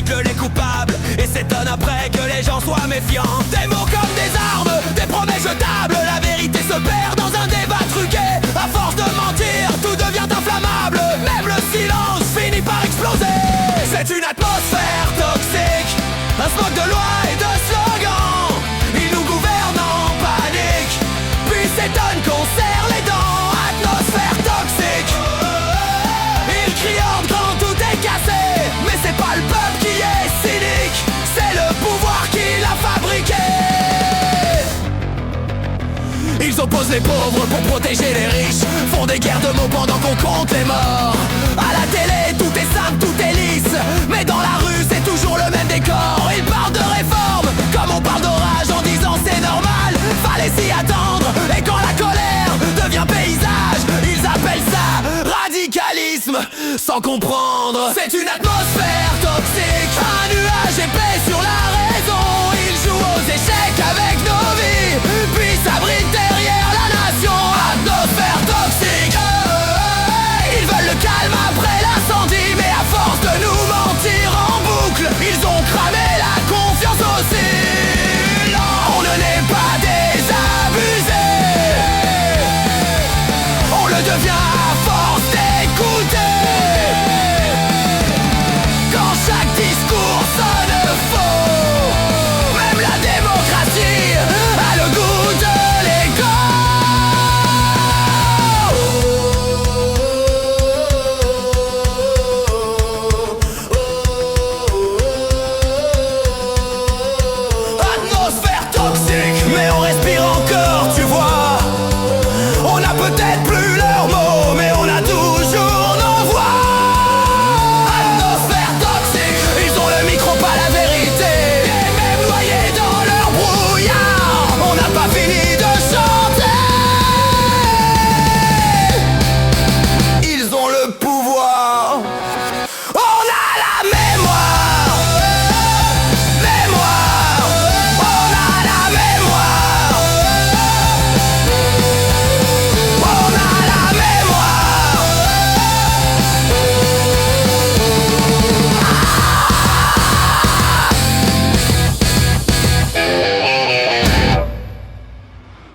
aveuglent les coupables et s'étonnent après que les gens soient méfiants. Des mots comme des armes, des promesses jetables, la vérité se perd dans un débat truqué. À force de mentir, tout devient inflammable, même le silence finit par exploser. C'est une atmosphère toxique, un smog de lois et de slogans. Ils nous gouvernent en panique, puis s'étonnent qu'on serre les dents. Atmosphère toxique, ils crient ordre quand tout est cassé. Mais c'est pas le peuple qui est cynique, c'est le pouvoir qui l'a fabriqué. Ils opposent les pauvres pour protéger les riches, font des guerres de mots pendant qu'on compte les morts. À la télé tout est simple, tout est lisse, mais dans la rue c'est toujours le même décor. Ils parlent de réforme comme on parle d'orage, en disant c'est normal, fallait s'y attendre. Et quand la colère devient paysage, ils appellent ça radicalisme, sans comprendre. C'est une atmosphère toxique, un nuage épais sur la